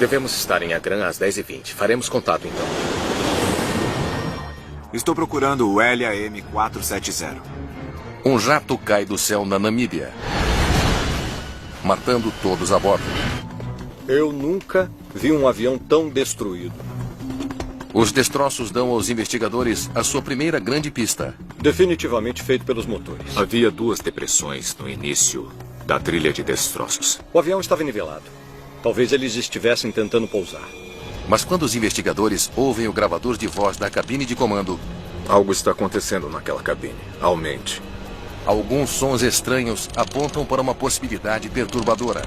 Devemos estar em Agram às 10h20. Faremos contato, então. Estou procurando o LAM-470. Um jato cai do céu na Namíbia, matando todos a bordo. Eu nunca vi um avião tão destruído. Os destroços dão aos investigadores a sua primeira grande pista. Definitivamente feito pelos motores. Havia 2 depressões no início da trilha de destroços. O avião estava nivelado. Talvez eles estivessem tentando pousar. Mas quando os investigadores ouvem o gravador de voz da cabine de comando, Algo está acontecendo naquela cabine. Aumente. alguns sons estranhos apontam para uma possibilidade perturbadora.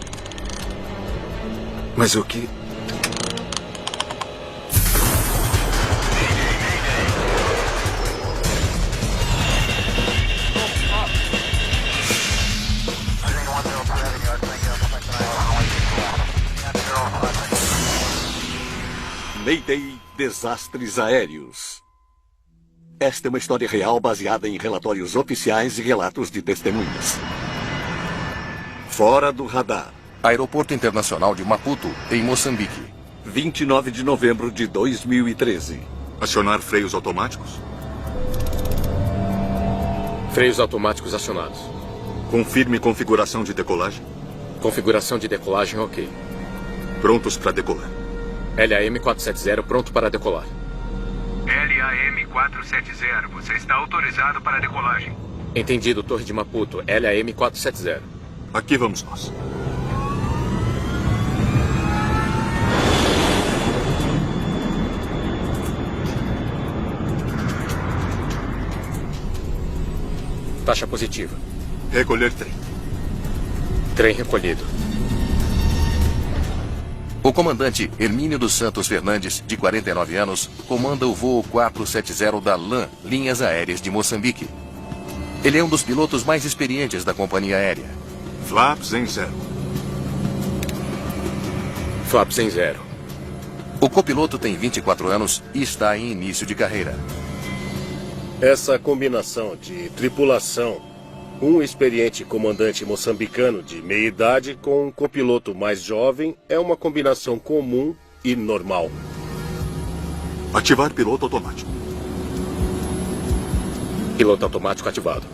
Mas o que... Mayday Desastres Aéreos. Esta é uma história real baseada em relatórios oficiais e relatos de testemunhas. Fora do radar. Aeroporto Internacional de Maputo, em Moçambique. 29 de novembro de 2013. Acionar freios automáticos? Freios automáticos acionados. Confirme configuração de decolagem. Configuração de decolagem ok. Prontos para decolar. LAM-470 pronto para decolar. LAM-470, você está autorizado para a decolagem. Entendido, Torre de Maputo. LAM-470. Aqui vamos nós. Taxa positiva. Recolher trem. Trem recolhido. O comandante Hermínio dos Santos Fernandes, de 49 anos, comanda o voo 470 da LAM, Linhas Aéreas de Moçambique. Ele é um dos pilotos mais experientes da companhia aérea. Flaps em 0. Flaps em 0. O copiloto tem 24 anos e está em início de carreira. Essa combinação de tripulação, um experiente comandante moçambicano de meia idade com um copiloto mais jovem, é uma combinação comum e normal. Ativar piloto automático. Piloto automático ativado.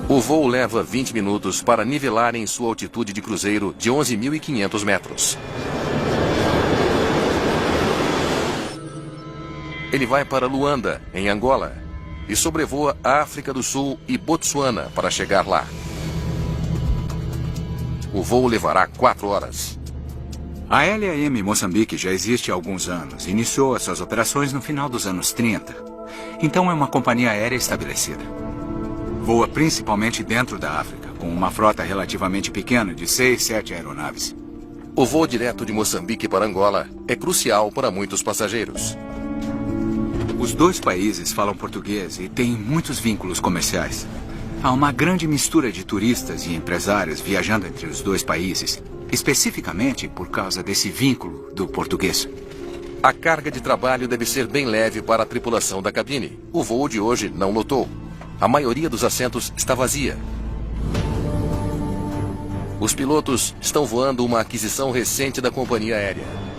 O voo leva 20 minutos para nivelar em sua altitude de cruzeiro de 11.500 metros. Ele vai para Luanda, em Angola, e sobrevoa a África do Sul e Botsuana para chegar lá. O voo levará 4 horas. A LAM Moçambique já existe há alguns anos. Iniciou as suas operações no final dos anos 30. Então é uma companhia aérea estabelecida. Voa principalmente dentro da África, com uma frota relativamente pequena de 6, 7 aeronaves. O voo direto de Moçambique para Angola é crucial para muitos passageiros. Os dois países falam português e têm muitos vínculos comerciais. Há uma grande mistura de turistas e empresários viajando entre os dois países, especificamente por causa desse vínculo do português. A carga de trabalho deve ser bem leve para a tripulação da cabine. O voo de hoje não lotou. A maioria dos assentos está vazia. Os pilotos estão voando uma aquisição recente da companhia aérea.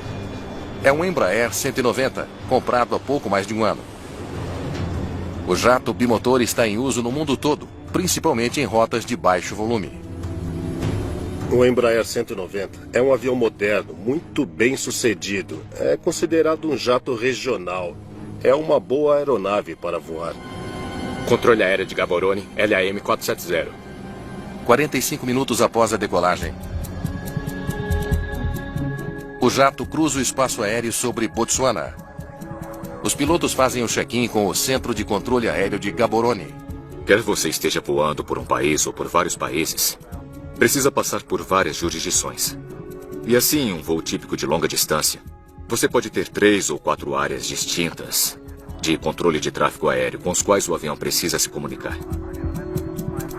É um Embraer 190, comprado há pouco mais de um ano. O jato bimotor está em uso no mundo todo, principalmente em rotas de baixo volume. O Embraer 190 é um avião moderno, muito bem sucedido. É considerado um jato regional. É uma boa aeronave para voar. Controle aéreo de Gaborone, LAM-470. 45 minutos após a decolagem, o jato cruza o espaço aéreo sobre Botsuana. Os pilotos fazem o check-in com o Centro de Controle Aéreo de Gaborone. Quer você esteja voando por um país ou por vários países, precisa passar por várias jurisdições. E assim, um voo típico de longa distância, você pode ter 3 ou 4 áreas distintas de controle de tráfego aéreo com os quais o avião precisa se comunicar.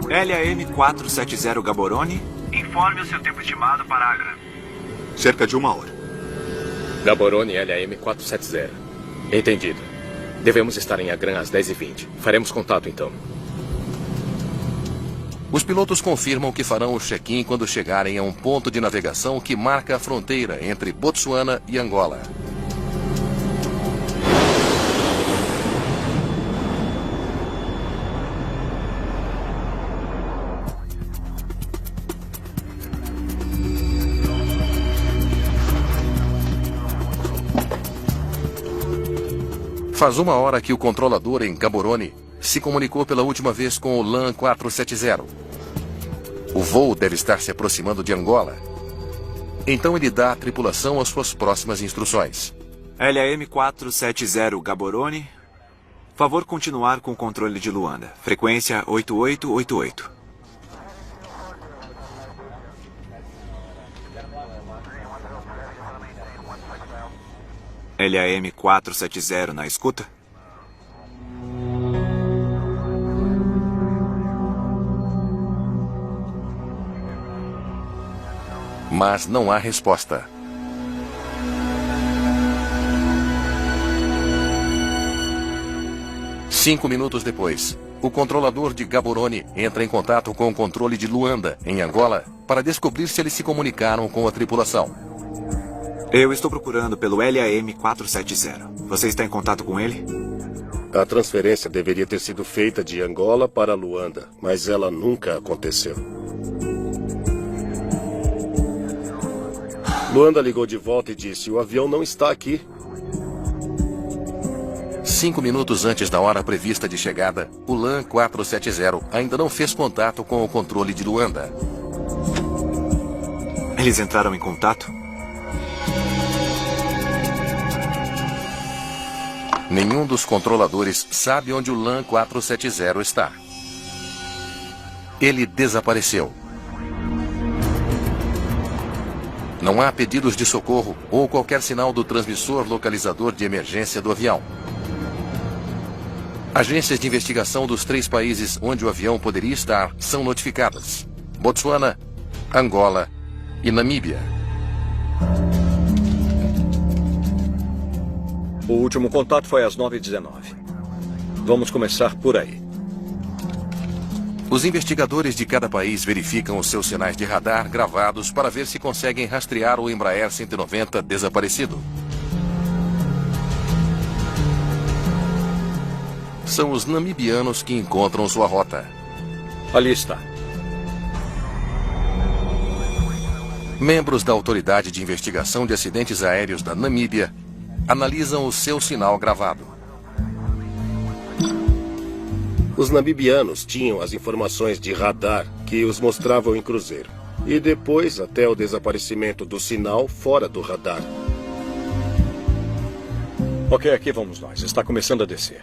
LAM-470 Gaborone. Informe o seu tempo estimado para Agra. Cerca de 1 hora. Gaborone, LAM-470. Entendido. Devemos estar em Agram às 10h20. Faremos contato, então. Os pilotos confirmam que farão o check-in quando chegarem a um ponto de navegação que marca a fronteira entre Botsuana e Angola. Faz 1 hora que o controlador em Gaborone se comunicou pela última vez com o LAN 470. O voo deve estar se aproximando de Angola. Então ele dá à tripulação as suas próximas instruções. LAM 470 Gaborone. Favor continuar com o controle de Luanda. Frequência 8888. LAM 470 na escuta. Mas não há resposta. Cinco minutos depois, o controlador de Gaborone entra em contato com o controle de Luanda, em Angola, para descobrir se eles se comunicaram com a tripulação. Eu estou procurando pelo LAM 470. Você está em contato com ele? A transferência deveria ter sido feita de Angola para Luanda, mas ela nunca aconteceu. Luanda ligou de volta e disse: o avião não está aqui. 5 minutos antes da hora prevista de chegada, o LAN 470 ainda não fez contato com o controle de Luanda. Eles entraram em contato? Nenhum dos controladores sabe onde o LAN 470 está. Ele desapareceu. Não há pedidos de socorro ou qualquer sinal do transmissor localizador de emergência do avião. Agências de investigação dos 3 países onde o avião poderia estar são notificadas: Botsuana, Angola e Namíbia. O último contato foi às 9h19. Vamos começar por aí. Os investigadores de cada país verificam os seus sinais de radar gravados para ver se conseguem rastrear o Embraer 190 desaparecido. São os namibianos que encontram sua rota. Ali está. Membros da Autoridade de Investigação de Acidentes Aéreos da Namíbia analisam o seu sinal gravado. Os namibianos tinham as informações de radar que os mostravam em cruzeiro. E depois até o desaparecimento do sinal fora do radar. Ok, aqui vamos nós. Está começando a descer.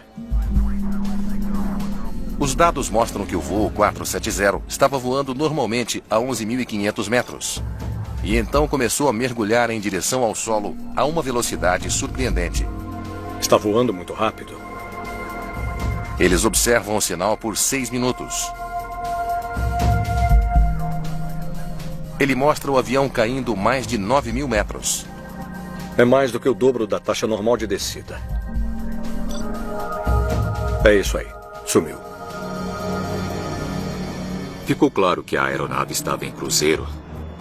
Os dados mostram que o voo 470 estava voando normalmente a 11.500 metros. E então começou a mergulhar em direção ao solo a uma velocidade surpreendente. Está voando muito rápido. Eles observam o sinal por 6 minutos. Ele mostra o avião caindo mais de 9.000 metros. É mais do que o dobro da taxa normal de descida. É isso aí. Sumiu. Ficou claro que a aeronave estava em cruzeiro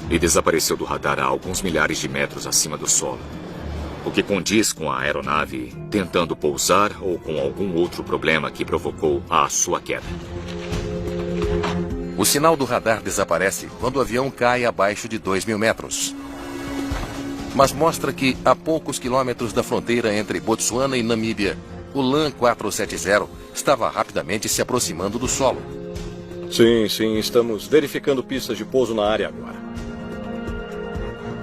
e desapareceu do radar a alguns milhares de metros acima do solo. O que condiz com a aeronave tentando pousar ou com algum outro problema que provocou a sua queda. O sinal do radar desaparece quando o avião cai abaixo de 2.000 metros. Mas mostra que, a poucos quilômetros da fronteira entre Botsuana e Namíbia, o LAN 470 estava rapidamente se aproximando do solo. Sim, estamos verificando pistas de pouso na área agora.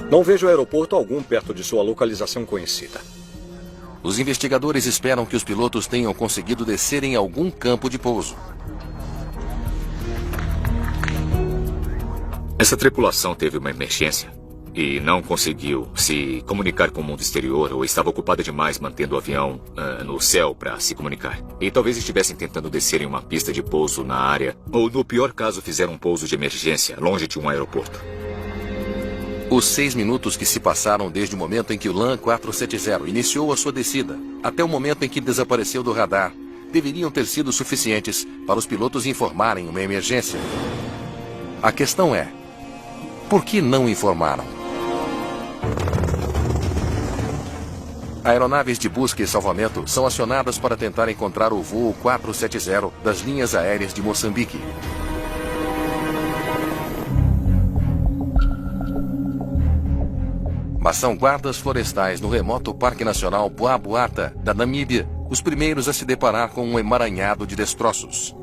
Não vejo aeroporto algum perto de sua localização conhecida. Os investigadores esperam que os pilotos tenham conseguido descer em algum campo de pouso. Essa tripulação teve uma emergência e não conseguiu se comunicar com o mundo exterior ou estava ocupada demais mantendo o avião no céu para se comunicar. E talvez estivessem tentando descer em uma pista de pouso na área ou, no pior caso, fizeram um pouso de emergência longe de um aeroporto. Os 6 minutos que se passaram desde o momento em que o LAN 470 iniciou a sua descida até o momento em que desapareceu do radar deveriam ter sido suficientes para os pilotos informarem uma emergência. A questão é, por que não informaram? Aeronaves de busca e salvamento são acionadas para tentar encontrar o voo 470 das linhas aéreas de Moçambique. Mas são guardas florestais no remoto Parque Nacional Boaboata, da Namíbia, os primeiros a se deparar com um emaranhado de destroços.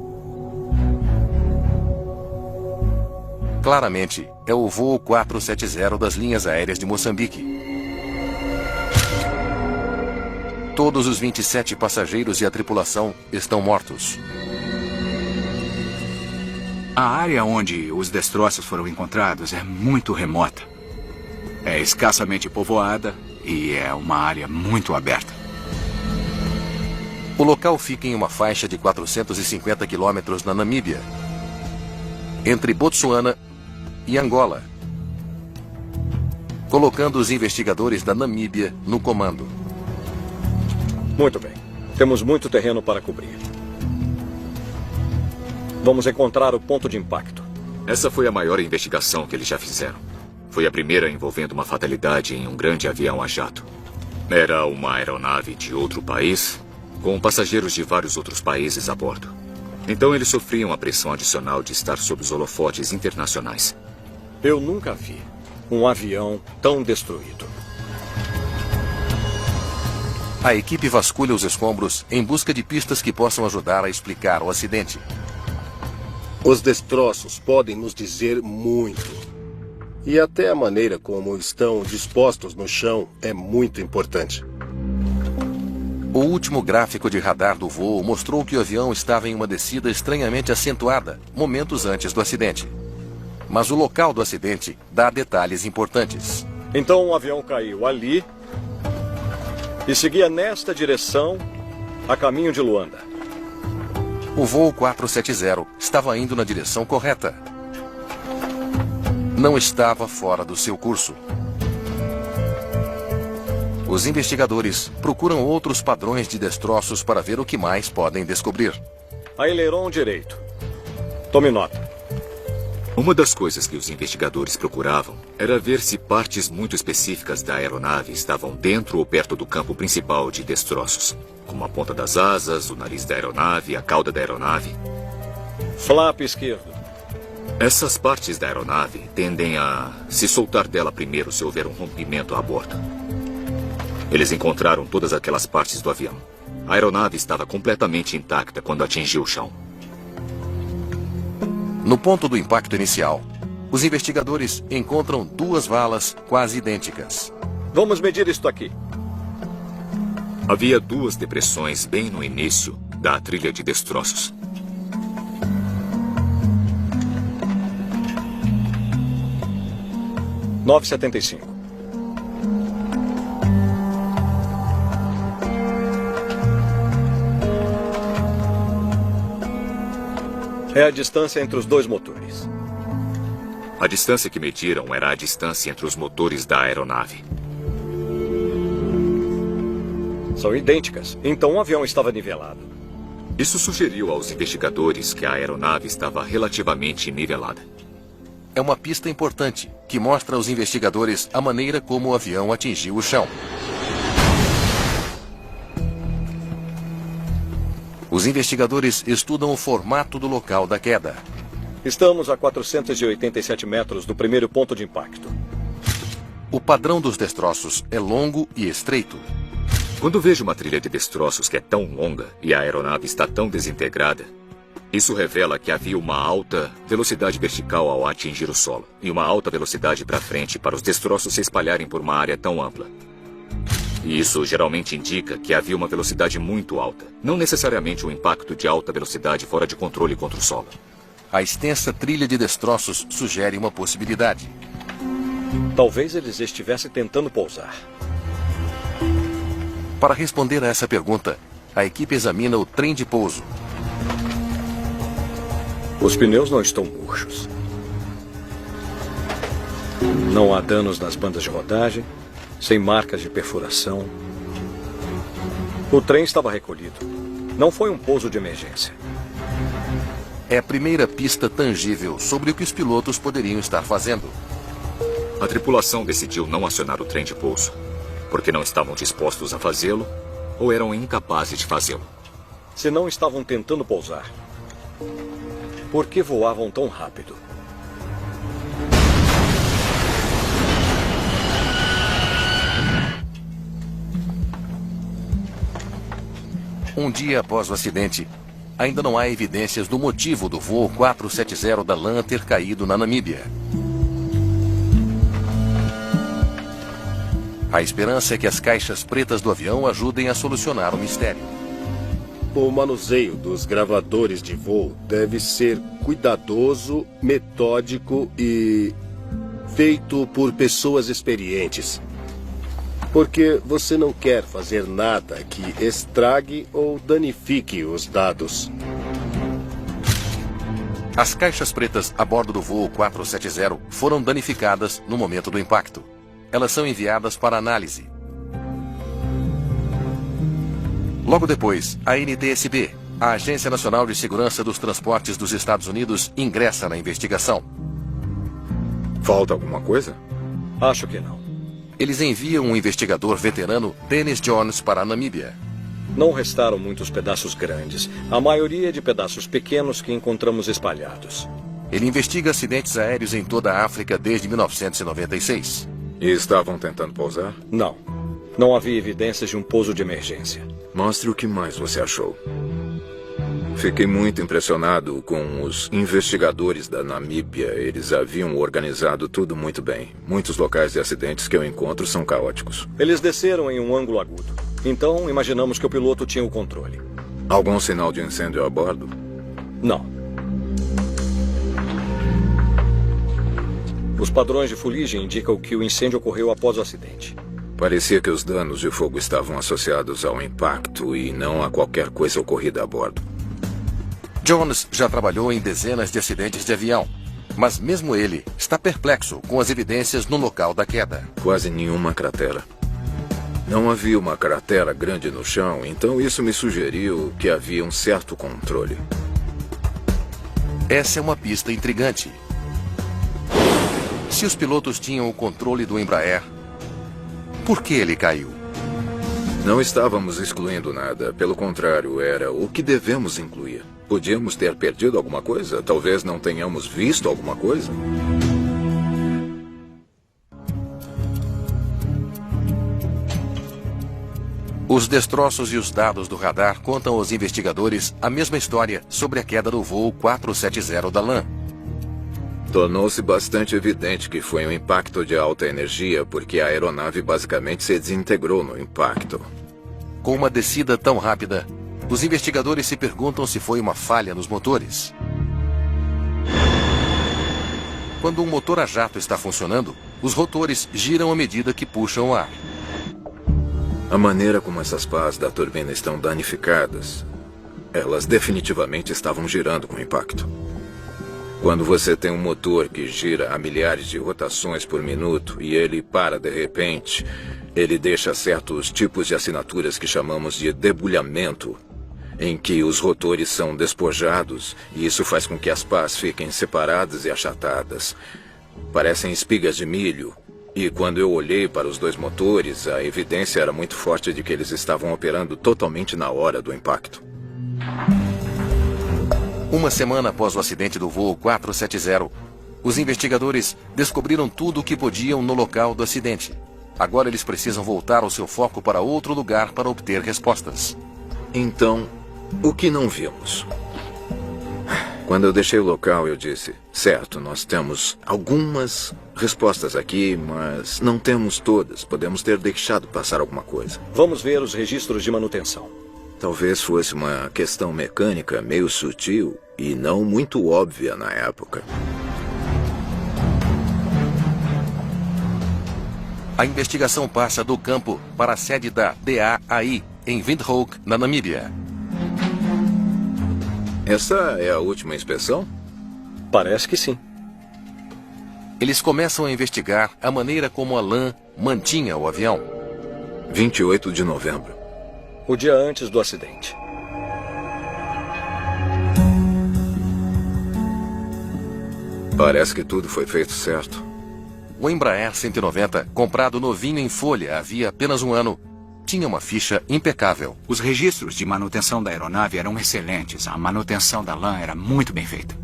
Claramente, é o voo 470 das linhas aéreas de Moçambique. Todos os 27 passageiros e a tripulação estão mortos. A área onde os destroços foram encontrados é muito remota. É escassamente povoada e é uma área muito aberta. O local fica em uma faixa de 450 quilômetros na Namíbia, entre Botsuana e Angola, colocando os investigadores da Namíbia no comando. Muito bem. Temos muito terreno para cobrir. Vamos encontrar o ponto de impacto. Essa foi a maior investigação que eles já fizeram. Foi a primeira envolvendo uma fatalidade em um grande avião a jato. Era uma aeronave de outro país, com passageiros de vários outros países a bordo. Então eles sofriam a pressão adicional de estar sob os holofotes internacionais. Eu nunca vi um avião tão destruído. A equipe vasculha os escombros em busca de pistas que possam ajudar a explicar o acidente. Os destroços podem nos dizer muito. E até a maneira como estão dispostos no chão é muito importante. O último gráfico de radar do voo mostrou que o avião estava em uma descida estranhamente acentuada, momentos antes do acidente. Mas o local do acidente dá detalhes importantes. Então o avião caiu ali e seguia nesta direção a caminho de Luanda. O voo 470 estava indo na direção correta. Não estava fora do seu curso. Os investigadores procuram outros padrões de destroços para ver o que mais podem descobrir. Aileron direito. Tome nota. Uma das coisas que os investigadores procuravam era ver se partes muito específicas da aeronave estavam dentro ou perto do campo principal de destroços, como a ponta das asas, o nariz da aeronave, a cauda da aeronave. Flap esquerdo. Essas partes da aeronave tendem a se soltar dela primeiro se houver um rompimento a bordo. Eles encontraram todas aquelas partes do avião. A aeronave estava completamente intacta quando atingiu o chão. No ponto do impacto inicial, os investigadores encontram duas valas quase idênticas. Vamos medir isto aqui. Havia duas depressões bem no início da trilha de destroços. – 9,75. É a distância entre os dois motores. A distância que mediram era a distância entre os motores da aeronave. São idênticas. Então o avião estava nivelado. Isso sugeriu aos investigadores que a aeronave estava relativamente nivelada. É uma pista importante que mostra aos investigadores a maneira como o avião atingiu o chão. Os investigadores estudam o formato do local da queda. Estamos a 487 metros do primeiro ponto de impacto. O padrão dos destroços é longo e estreito. Quando vejo uma trilha de destroços que é tão longa e a aeronave está tão desintegrada, isso revela que havia uma alta velocidade vertical ao atingir o solo e uma alta velocidade para frente para os destroços se espalharem por uma área tão ampla. E isso geralmente indica que havia uma velocidade muito alta, não necessariamente um impacto de alta velocidade fora de controle contra o solo. A extensa trilha de destroços sugere uma possibilidade. Talvez eles estivessem tentando pousar. Para responder a essa pergunta, a equipe examina o trem de pouso. Os pneus não estão murchos. Não há danos nas bandas de rodagem, sem marcas de perfuração. O trem estava recolhido. Não foi um pouso de emergência. é a primeira pista tangível sobre o que os pilotos poderiam estar fazendo. A tripulação decidiu não acionar o trem de pouso, porque não estavam dispostos a fazê-lo ou eram incapazes de fazê-lo. Se não estavam tentando pousar, por que voavam tão rápido? Um dia após o acidente, ainda não há evidências do motivo do voo 470 da LAN ter caído na Namíbia. A esperança é que as caixas pretas do avião ajudem a solucionar o mistério. O manuseio dos gravadores de voo deve ser cuidadoso, metódico e feito por pessoas experientes. Porque você não quer fazer nada que estrague ou danifique os dados. As caixas pretas a bordo do voo 470 foram danificadas no momento do impacto. Elas são enviadas para análise. Logo depois, a NTSB, a Agência Nacional de Segurança dos Transportes dos Estados Unidos, ingressa na investigação. Falta alguma coisa? Acho que não. Eles enviam um investigador veterano, Dennis Jones, para a Namíbia. Não restaram muitos pedaços grandes. A maioria é de pedaços pequenos que encontramos espalhados. Ele investiga acidentes aéreos em toda a África desde 1996. E estavam tentando pousar? Não. Não havia evidências de um pouso de emergência. Mostre o que mais você achou. Fiquei muito impressionado com os investigadores da Namíbia. Eles haviam organizado tudo muito bem. Muitos locais de acidentes que eu encontro são caóticos. Eles desceram em um ângulo agudo. Então, imaginamos que o piloto tinha o controle. Algum sinal de incêndio a bordo? Não. Os padrões de fuligem indicam que o incêndio ocorreu após o acidente. Parecia que os danos de fogo estavam associados ao impacto e não a qualquer coisa ocorrida a bordo. Jones já trabalhou em dezenas de acidentes de avião, mas mesmo ele está perplexo com as evidências no local da queda. Quase nenhuma cratera. Não havia uma cratera grande no chão, então isso me sugeriu que havia um certo controle. Essa é uma pista intrigante. Se os pilotos tinham o controle do Embraer, por que ele caiu? Não estávamos excluindo nada. Pelo contrário, era o que devemos incluir. Podíamos ter perdido alguma coisa? Talvez não tenhamos visto alguma coisa? Os destroços e os dados do radar contam aos investigadores a mesma história sobre a queda do voo 470 da LAN. Tornou-se bastante evidente que foi um impacto de alta energia, porque a aeronave basicamente se desintegrou no impacto. Com uma descida tão rápida, os investigadores se perguntam se foi uma falha nos motores. Quando um motor a jato está funcionando, os rotores giram à medida que puxam o ar. A maneira como essas pás da turbina estão danificadas, elas definitivamente estavam girando com o impacto. Quando você tem um motor que gira a milhares de rotações por minuto e ele para de repente, ele deixa certos tipos de assinaturas que chamamos de debulhamento, em que os rotores são despojados e isso faz com que as pás fiquem separadas e achatadas. Parecem espigas de milho. E quando eu olhei para os dois motores, a evidência era muito forte de que eles estavam operando totalmente na hora do impacto. Uma semana após o acidente do voo 470, os investigadores descobriram tudo o que podiam no local do acidente. Agora eles precisam voltar o seu foco para outro lugar para obter respostas. Então, o que não vimos? Quando eu deixei o local, eu disse, certo, nós temos algumas respostas aqui, mas não temos todas. Podemos ter deixado passar alguma coisa. Vamos ver os registros de manutenção. Talvez fosse uma questão mecânica meio sutil e não muito óbvia na época. A investigação passa do campo para a sede da DAAI, em Windhoek, na Namíbia. Essa é a última inspeção? Parece que sim. Eles começam a investigar a maneira como a LAN mantinha o avião. 28 de novembro. O dia antes do acidente. Parece que tudo foi feito certo. O Embraer 190, comprado novinho em folha havia apenas um ano, tinha uma ficha impecável. Os registros de manutenção da aeronave eram excelentes. A manutenção da LAN era muito bem feita.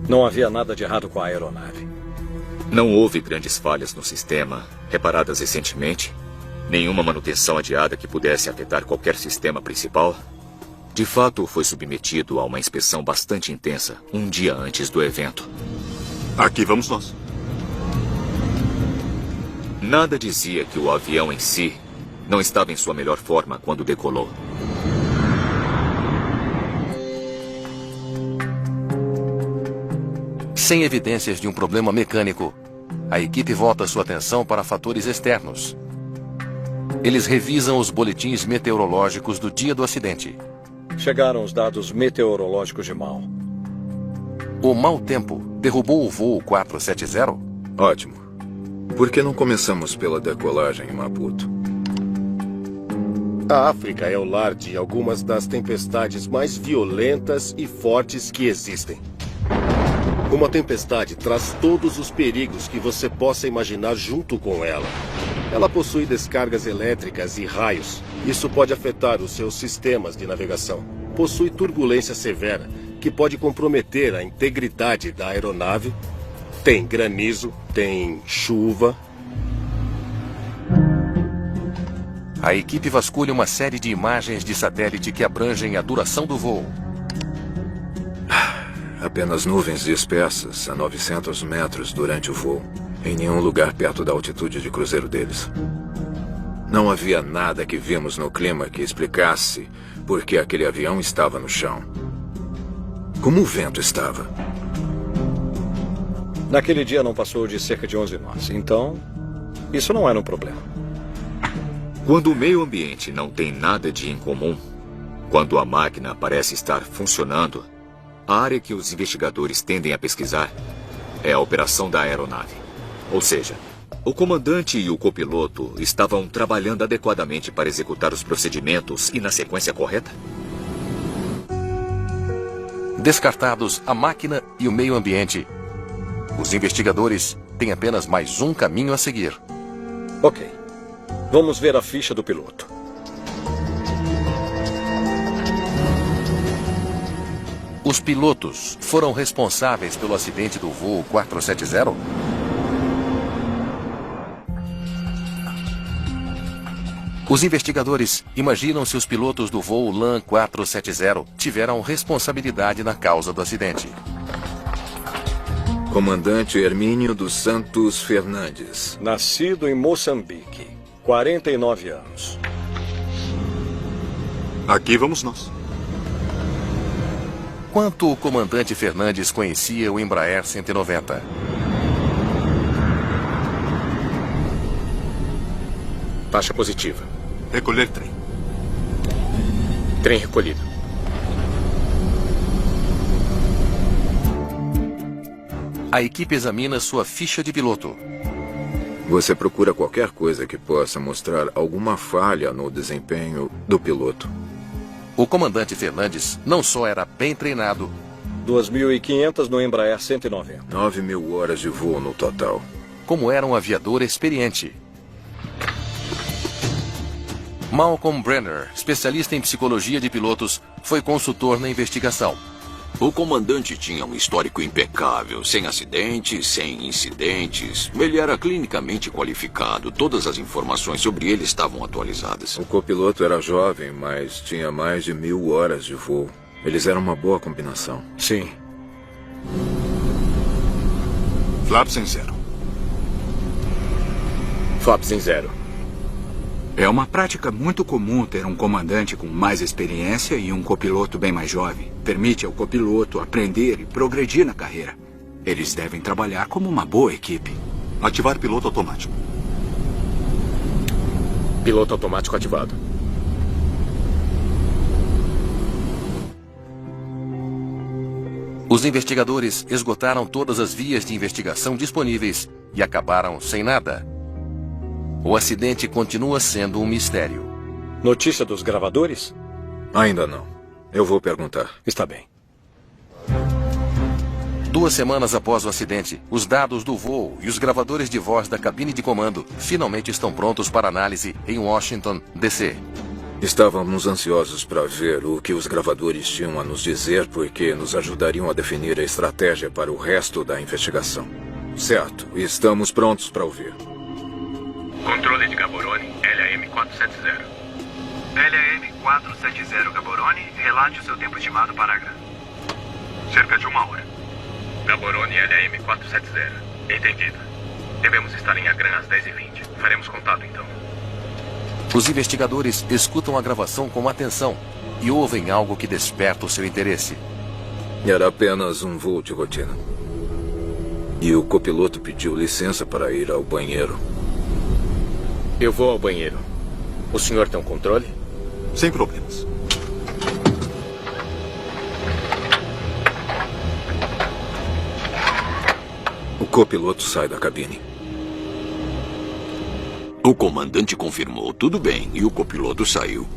Não havia nada de errado com a aeronave. Não houve grandes falhas no sistema, reparadas recentemente. Nenhuma manutenção adiada que pudesse afetar qualquer sistema principal. De fato, foi submetido a uma inspeção bastante intensa, um dia antes do evento. Aqui vamos nós. Nada dizia que o avião em si não estava em sua melhor forma quando decolou. Sem evidências de um problema mecânico, a equipe volta sua atenção para fatores externos. Eles revisam os boletins meteorológicos do dia do acidente. Chegaram os dados meteorológicos de mal. O mau tempo derrubou o voo 470? Ótimo. Por que não começamos pela decolagem em Maputo? A África é o lar de algumas das tempestades mais violentas e fortes que existem. Uma tempestade traz todos os perigos que você possa imaginar junto com ela. Ela possui descargas elétricas e raios. Isso pode afetar os seus sistemas de navegação. Possui turbulência severa, que pode comprometer a integridade da aeronave. Tem granizo, tem chuva. A equipe vasculha uma série de imagens de satélite que abrangem a duração do voo. Apenas nuvens dispersas a 900 metros durante o voo. Em nenhum lugar perto da altitude de cruzeiro deles. Não havia nada que vimos no clima que explicasse por que aquele avião estava no chão. Como o vento estava. Naquele dia não passou de cerca de 11 nós. Então, isso não era um problema. Quando o meio ambiente não tem nada de incomum, quando a máquina parece estar funcionando, a área que os investigadores tendem a pesquisar é a operação da aeronave. Ou seja, o comandante e o copiloto estavam trabalhando adequadamente para executar os procedimentos e na sequência correta? Descartados a máquina e o meio ambiente, os investigadores têm apenas mais um caminho a seguir. Ok. Vamos ver a ficha do piloto. Os pilotos foram responsáveis pelo acidente do voo 470? Os investigadores imaginam se os pilotos do voo LAN 470 tiveram responsabilidade na causa do acidente. Comandante Hermínio dos Santos Fernandes. Nascido em Moçambique. 49 anos. Aqui vamos nós. Quanto o comandante Fernandes conhecia o Embraer 190? Taxa positiva. Recolher trem. Trem recolhido. A equipe examina sua ficha de piloto. Você procura qualquer coisa que possa mostrar alguma falha no desempenho do piloto. O comandante Fernandes não só era bem treinado... 2.500 no Embraer 190. 9.000 horas de voo no total. Como era um aviador experiente. Malcolm Brenner, especialista em psicologia de pilotos, foi consultor na investigação. O comandante tinha um histórico impecável, sem acidentes, sem incidentes. Ele era clinicamente qualificado. Todas as informações sobre ele estavam atualizadas. O copiloto era jovem, mas tinha mais de 1.000 horas de voo. Eles eram uma boa combinação. Sim. Flaps em zero. Flaps em zero. É uma prática muito comum ter um comandante com mais experiência e um copiloto bem mais jovem. Permite ao copiloto aprender e progredir na carreira. Eles devem trabalhar como uma boa equipe. Ativar piloto automático. Piloto automático ativado. Os investigadores esgotaram todas as vias de investigação disponíveis e acabaram sem nada. O acidente continua sendo um mistério. Notícia dos gravadores? Ainda não. Eu vou perguntar. Está bem. 2 semanas após o acidente, os dados do voo e os gravadores de voz da cabine de comando finalmente estão prontos para análise em Washington, D.C. Estávamos ansiosos para ver o que os gravadores tinham a nos dizer, porque nos ajudariam a definir a estratégia para o resto da investigação. Certo, estamos prontos para ouvir. Controle de Gaborone, LAM-470. LAM-470, Gaborone, relate o seu tempo estimado para Agra. Cerca de 1 hora. Gaborone, LAM-470. Entendido. Devemos estar em Agra às 10h20. Faremos contato, então. Os investigadores escutam a gravação com atenção e ouvem algo que desperta o seu interesse. Era apenas um voo de rotina. E o copiloto pediu licença para ir ao banheiro. Eu vou ao banheiro. O senhor tem um controle? Sem problemas. O copiloto sai da cabine. O comandante confirmou tudo bem e o copiloto saiu.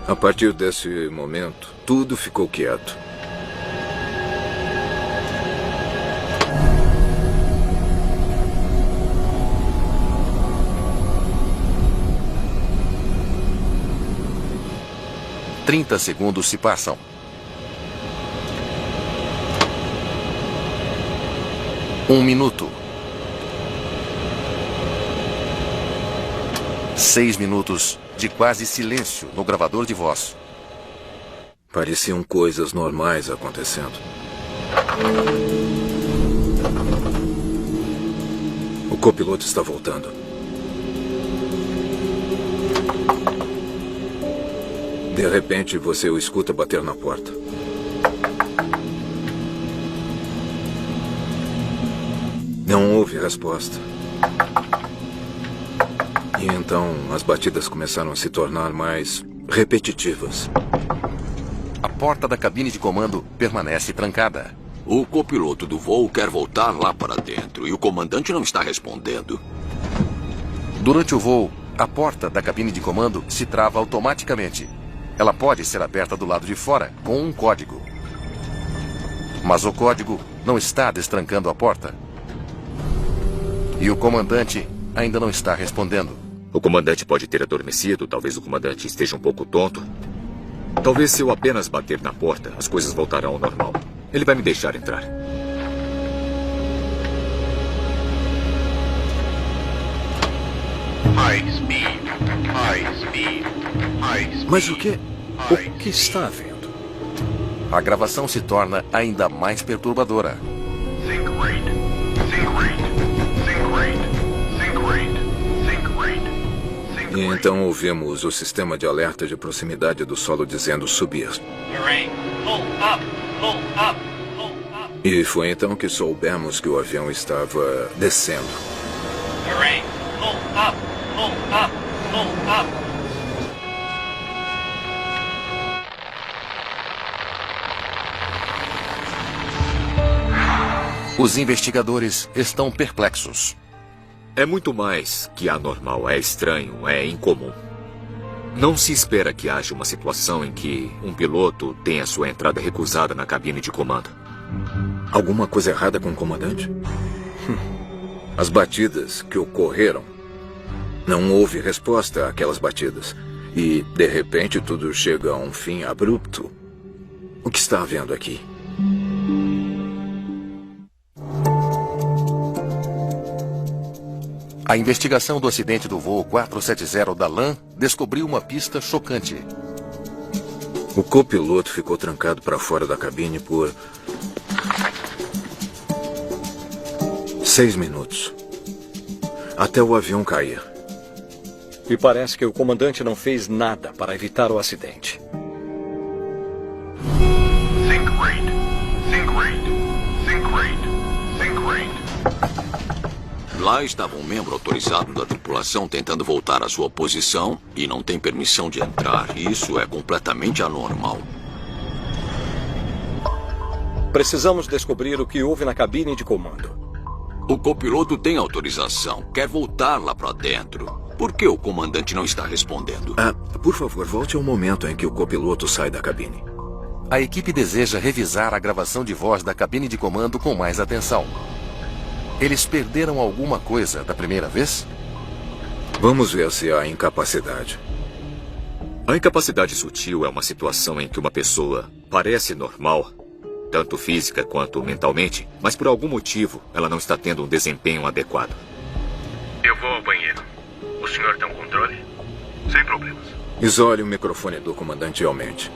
A partir desse momento, tudo ficou quieto. Trinta segundos se passam. 1 minuto. 6 minutos de quase silêncio no gravador de voz. Pareciam coisas normais acontecendo. O copiloto está voltando. De repente, você o escuta bater na porta. Não houve resposta. E então as batidas começaram a se tornar mais repetitivas. A porta da cabine de comando permanece trancada. O copiloto do voo quer voltar lá para dentro e o comandante não está respondendo. Durante o voo, a porta da cabine de comando se trava automaticamente. Ela pode ser aberta do lado de fora com um código. Mas o código não está destrancando a porta. E o comandante ainda não está respondendo. O comandante pode ter adormecido, talvez o comandante esteja um pouco tonto. Talvez se eu apenas bater na porta, as coisas voltarão ao normal. Ele vai me deixar entrar. Mas o que está havendo? A gravação se torna ainda mais perturbadora. E então ouvimos o sistema de alerta de proximidade do solo dizendo subir. E foi então que soubemos que o avião estava descendo. Os investigadores estão perplexos. É muito mais que anormal, é estranho, é incomum. Não se espera que haja uma situação em que um piloto tenha sua entrada recusada na cabine de comando. Alguma coisa errada com o comandante? As batidas que ocorreram. Não houve resposta àquelas batidas. E, de repente, tudo chega a um fim abrupto. O que está havendo aqui? A investigação do acidente do voo 470 da LAM descobriu uma pista chocante. O copiloto ficou trancado para fora da cabine por 6 minutos. Até o avião cair. E parece que o comandante não fez nada para evitar o acidente. Lá estava um membro autorizado da tripulação tentando voltar à sua posição e não tem permissão de entrar. Isso é completamente anormal. Precisamos descobrir o que houve na cabine de comando. O copiloto tem autorização, quer voltar lá para dentro. Por que o comandante não está respondendo? Por favor, volte ao momento em que o copiloto sai da cabine. A equipe deseja revisar a gravação de voz da cabine de comando com mais atenção. Eles perderam alguma coisa da primeira vez? Vamos ver se há incapacidade. A incapacidade sutil é uma situação em que uma pessoa parece normal, tanto física quanto mentalmente, mas por algum motivo ela não está tendo um desempenho adequado. Eu vou ao banheiro. O senhor tem um controle? Sem problemas. Isole o microfone do comandante e aumente.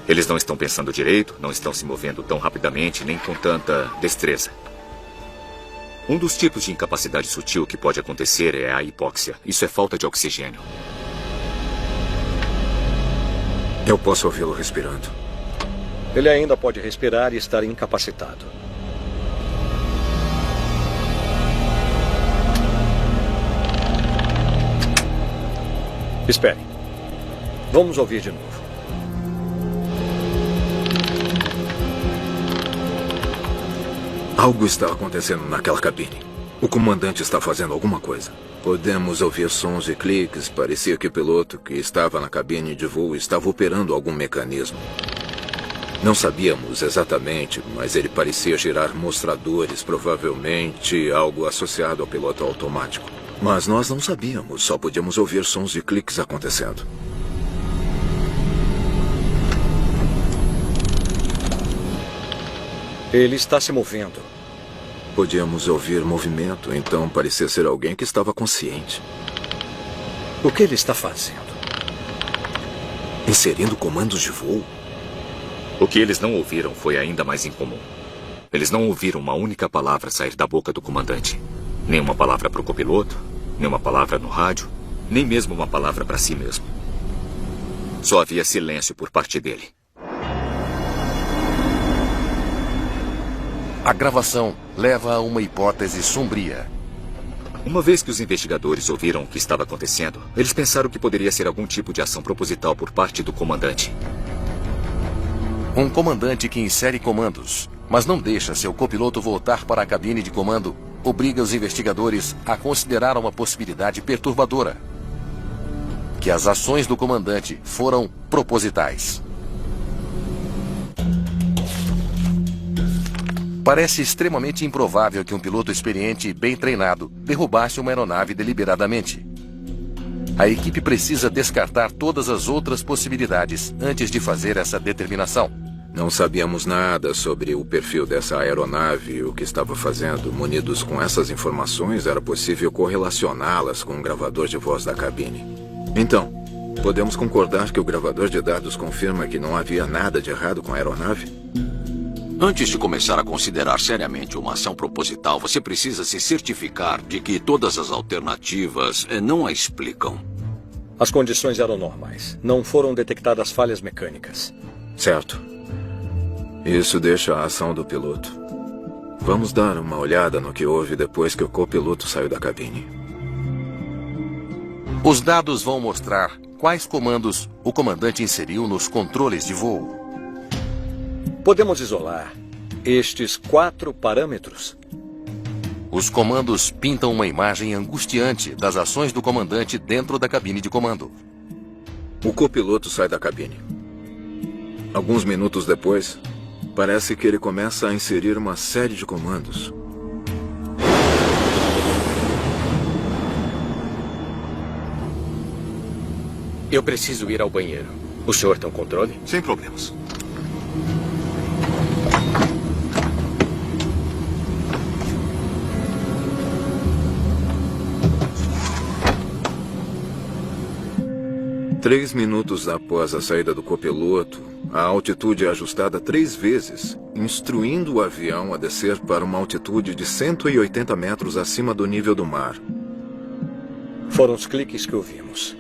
Eles não estão pensando direito, não estão se movendo tão rapidamente, nem com tanta destreza. Um dos tipos de incapacidade sutil que pode acontecer é a hipóxia. Isso é falta de oxigênio. Eu posso ouvi-lo respirando. Ele ainda pode respirar e estar incapacitado. Espere. Vamos ouvir de novo. Algo está acontecendo naquela cabine. O comandante está fazendo alguma coisa. Podemos ouvir sons e cliques. Parecia que o piloto que estava na cabine de voo estava operando algum mecanismo. Não sabíamos exatamente, mas ele parecia girar mostradores, provavelmente algo associado ao piloto automático. Mas nós não sabíamos, só podíamos ouvir sons de cliques acontecendo. Ele está se movendo. Podíamos ouvir movimento, então parecia ser alguém que estava consciente. O que ele está fazendo? Inserindo comandos de voo? O que eles não ouviram foi ainda mais incomum. Eles não ouviram uma única palavra sair da boca do comandante. Nem uma palavra para o copiloto, nem uma palavra no rádio, nem mesmo uma palavra para si mesmo. Só havia silêncio por parte dele. A gravação leva a uma hipótese sombria. Uma vez que os investigadores ouviram o que estava acontecendo, eles pensaram que poderia ser algum tipo de ação proposital por parte do comandante. Um comandante que insere comandos, mas não deixa seu copiloto voltar para a cabine de comando, obriga os investigadores a considerar uma possibilidade perturbadora: que as ações do comandante foram propositais. Parece extremamente improvável que um piloto experiente e bem treinado derrubasse uma aeronave deliberadamente. A equipe precisa descartar todas as outras possibilidades antes de fazer essa determinação. Não sabíamos nada sobre o perfil dessa aeronave e o que estava fazendo. Munidos com essas informações, era possível correlacioná-las com o gravador de voz da cabine. Então, podemos concordar que o gravador de dados confirma que não havia nada de errado com a aeronave? Antes de começar a considerar seriamente uma ação proposital, você precisa se certificar de que todas as alternativas não a explicam. As condições eram normais. Não foram detectadas falhas mecânicas. Certo. Isso deixa a ação do piloto. Vamos dar uma olhada no que houve depois que o copiloto saiu da cabine. Os dados vão mostrar quais comandos o comandante inseriu nos controles de voo. Podemos isolar estes 4 parâmetros. Os comandos pintam uma imagem angustiante das ações do comandante dentro da cabine de comando. O copiloto sai da cabine. Alguns minutos depois, parece que ele começa a inserir uma série de comandos. Eu preciso ir ao banheiro. O senhor tem um controle? Sem problemas. Três minutos após a saída do copiloto, a altitude é ajustada 3 vezes, instruindo o avião a descer para uma altitude de 180 metros acima do nível do mar. Foram os cliques que ouvimos.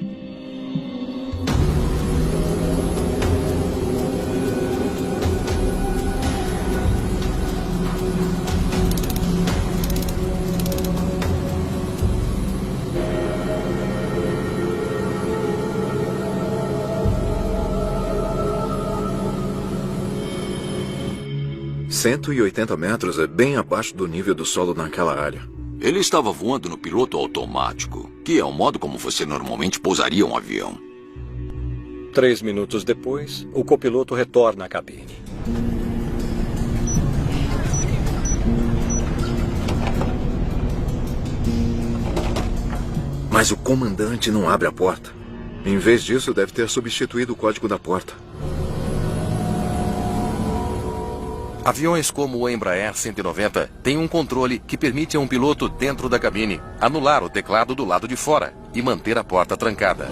"180 metros é bem abaixo do nível do solo naquela área. Ele estava voando no piloto automático, que é o modo como você normalmente pousaria um avião. 3 minutos depois, o copiloto retorna à cabine. Mas o comandante não abre a porta. Em vez disso, deve ter substituído o código da porta. Aviões como o Embraer 190 têm um controle que permite a um piloto dentro da cabine anular o teclado do lado de fora e manter a porta trancada.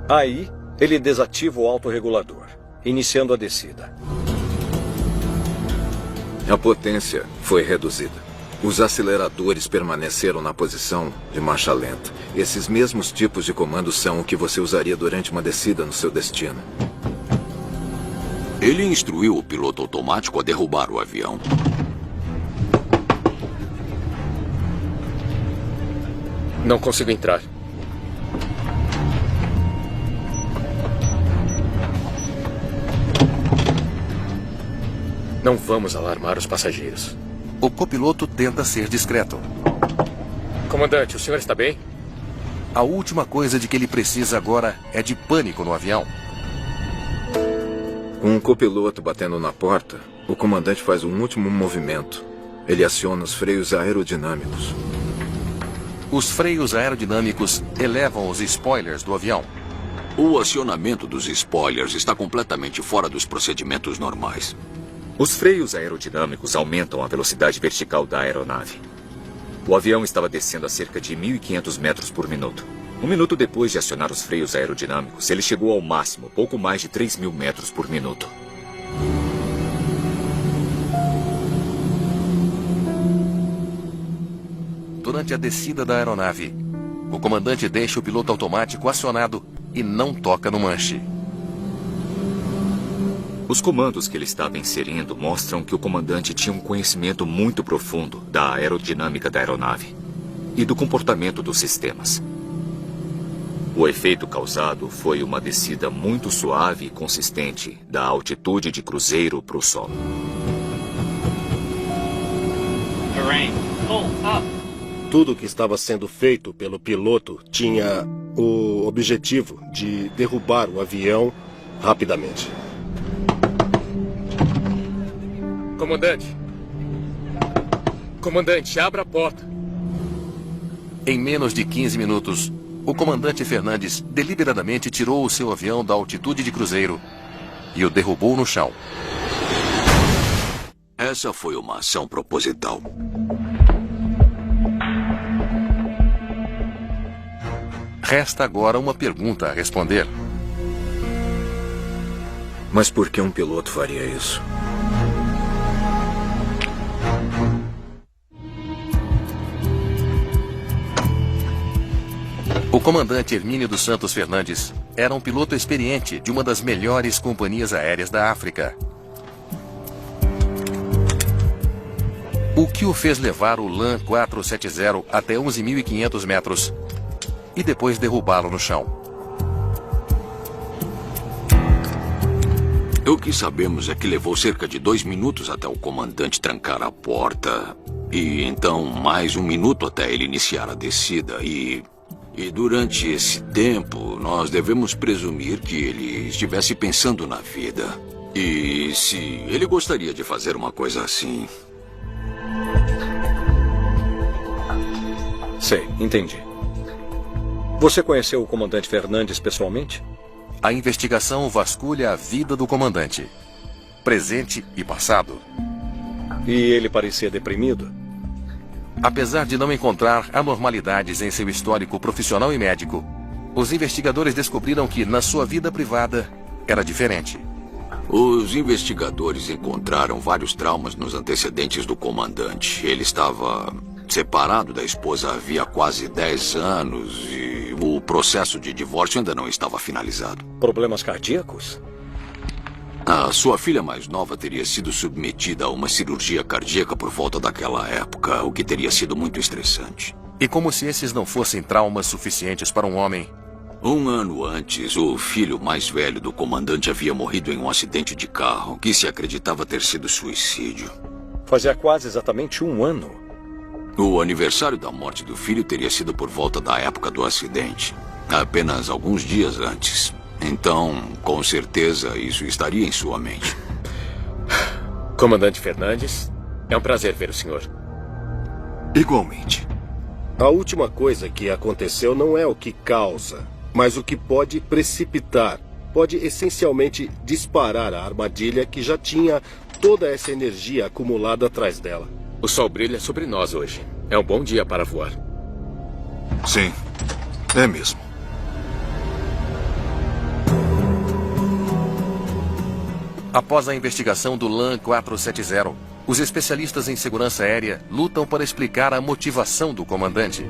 Aí, ele desativa o autorregulador, iniciando a descida. A potência foi reduzida. Os aceleradores permaneceram na posição de marcha lenta. Esses mesmos tipos de comandos são o que você usaria durante uma descida no seu destino. Ele instruiu o piloto automático a derrubar o avião. Não consigo entrar. Não vamos alarmar os passageiros. O copiloto tenta ser discreto. Comandante, o senhor está bem? A última coisa de que ele precisa agora é de pânico no avião. Com um copiloto batendo na porta, o comandante faz um último movimento. Ele aciona os freios aerodinâmicos. Os freios aerodinâmicos elevam os spoilers do avião. O acionamento dos spoilers está completamente fora dos procedimentos normais. Os freios aerodinâmicos aumentam a velocidade vertical da aeronave. O avião estava descendo a cerca de 1.500 metros por minuto. 1 minuto depois de acionar os freios aerodinâmicos, ele chegou ao máximo, pouco mais de 3.000 metros por minuto. Durante a descida da aeronave, o comandante deixa o piloto automático acionado e não toca no manche. Os comandos que ele estava inserindo mostram que o comandante tinha um conhecimento muito profundo da aerodinâmica da aeronave e do comportamento dos sistemas. O efeito causado foi uma descida muito suave e consistente da altitude de cruzeiro para o solo. Tudo que estava sendo feito pelo piloto tinha o objetivo de derrubar o avião rapidamente. Comandante! Comandante, abra a porta. Em menos de 15 minutos, o comandante Fernandes deliberadamente tirou o seu avião da altitude de cruzeiro e o derrubou no chão. Essa foi uma ação proposital. Resta agora uma pergunta a responder. Mas por que um piloto faria isso? O comandante Hermínio dos Santos Fernandes era um piloto experiente de uma das melhores companhias aéreas da África. O que o fez levar o LAN 470 até 11.500 metros e depois derrubá-lo no chão? O que sabemos é que levou cerca de 2 minutos até o comandante trancar a porta. E então mais 1 minuto até ele iniciar a descida. E durante esse tempo, nós devemos presumir que ele estivesse pensando na vida. E se ele gostaria de fazer uma coisa assim. Sei, entendi. Você conheceu o comandante Fernandes pessoalmente? A investigação vasculha a vida do comandante, presente e passado. E ele parecia deprimido? Apesar de não encontrar anormalidades em seu histórico profissional e médico, os investigadores descobriram que, na sua vida privada, era diferente. Os investigadores encontraram vários traumas nos antecedentes do comandante. Ele estava separado da esposa havia quase 10 anos e o processo de divórcio ainda não estava finalizado. Problemas cardíacos? A sua filha mais nova teria sido submetida a uma cirurgia cardíaca por volta daquela época, o que teria sido muito estressante. E como se esses não fossem traumas suficientes para um homem... 1 ano antes, o filho mais velho do comandante havia morrido em um acidente de carro, que se acreditava ter sido suicídio. Fazia quase exatamente 1 ano. O aniversário da morte do filho teria sido por volta da época do acidente, apenas alguns dias antes. Então, com certeza, isso estaria em sua mente. Comandante Fernandes, é um prazer ver o senhor. Igualmente. A última coisa que aconteceu não é o que causa, mas o que pode precipitar. Pode essencialmente disparar a armadilha que já tinha toda essa energia acumulada atrás dela. O sol brilha sobre nós hoje. É um bom dia para voar. Sim, é mesmo. Após a investigação do LAN 470, os especialistas em segurança aérea lutam para explicar a motivação do comandante.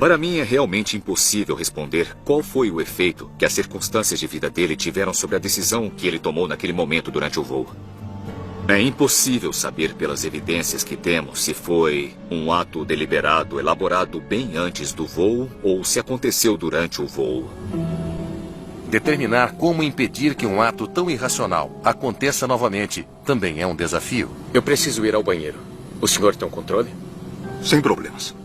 Para mim, é realmente impossível responder qual foi o efeito que as circunstâncias de vida dele tiveram sobre a decisão que ele tomou naquele momento durante o voo. É impossível saber pelas evidências que temos se foi um ato deliberado, elaborado bem antes do voo ou se aconteceu durante o voo. Determinar como impedir que um ato tão irracional aconteça novamente também é um desafio. Eu preciso ir ao banheiro. O senhor tem um controle? Sem problemas.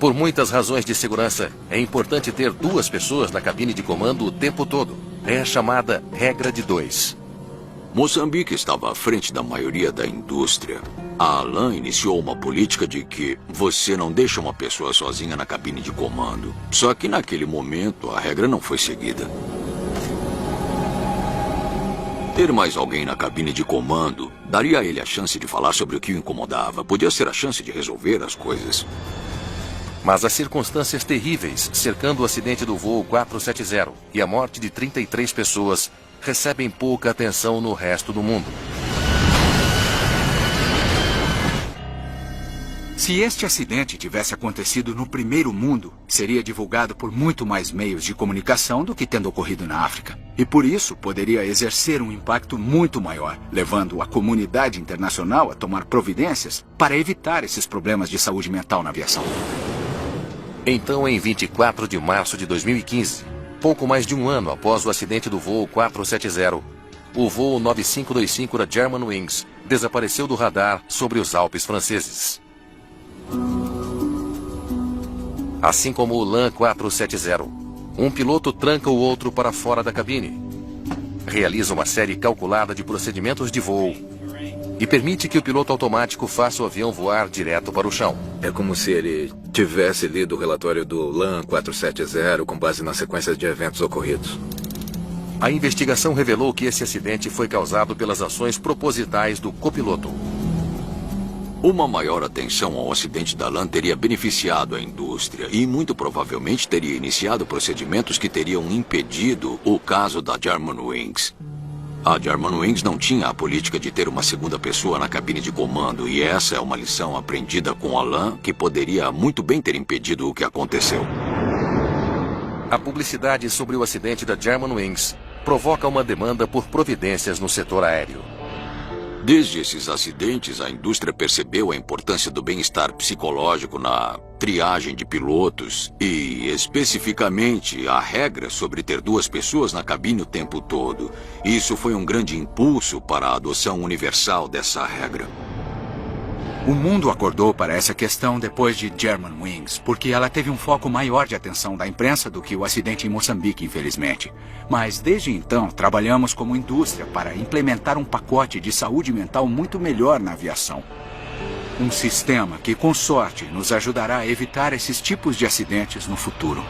Por muitas razões de segurança, é importante ter 2 pessoas na cabine de comando o tempo todo. É a chamada regra de 2. Moçambique estava à frente da maioria da indústria. A ALAN iniciou uma política de que você não deixa uma pessoa sozinha na cabine de comando. Só que naquele momento a regra não foi seguida. Ter mais alguém na cabine de comando daria a ele a chance de falar sobre o que o incomodava. Podia ser a chance de resolver as coisas. Mas as circunstâncias terríveis cercando o acidente do voo 470 e a morte de 33 pessoas recebem pouca atenção no resto do mundo. Se este acidente tivesse acontecido no primeiro mundo, seria divulgado por muito mais meios de comunicação do que tendo ocorrido na África. E por isso poderia exercer um impacto muito maior, levando a comunidade internacional a tomar providências para evitar esses problemas de saúde mental na aviação. Então, em 24 de março de 2015, pouco mais de um ano após o acidente do voo 470, o voo 9525 da Germanwings desapareceu do radar sobre os Alpes franceses. Assim como o LAN 470, um piloto tranca o outro para fora da cabine, realiza uma série calculada de procedimentos de voo e permite que o piloto automático faça o avião voar direto para o chão. É como se ele tivesse lido o relatório do LAN 470 com base na sequência de eventos ocorridos. A investigação revelou que esse acidente foi causado pelas ações propositais do copiloto. Uma maior atenção ao acidente da LAN teria beneficiado a indústria e muito provavelmente teria iniciado procedimentos que teriam impedido o caso da Germanwings. A Germanwings não tinha a política de ter uma segunda pessoa na cabine de comando e essa é uma lição aprendida com a LAN que poderia muito bem ter impedido o que aconteceu. A publicidade sobre o acidente da Germanwings provoca uma demanda por providências no setor aéreo. Desde esses acidentes, a indústria percebeu a importância do bem-estar psicológico na triagem de pilotos e, especificamente, a regra sobre ter 2 pessoas na cabine o tempo todo. Isso foi um grande impulso para a adoção universal dessa regra. O mundo acordou para essa questão depois de Germanwings, porque ela teve um foco maior de atenção da imprensa do que o acidente em Moçambique, infelizmente. Mas desde então, trabalhamos como indústria para implementar um pacote de saúde mental muito melhor na aviação. Um sistema que, com sorte, nos ajudará a evitar esses tipos de acidentes no futuro.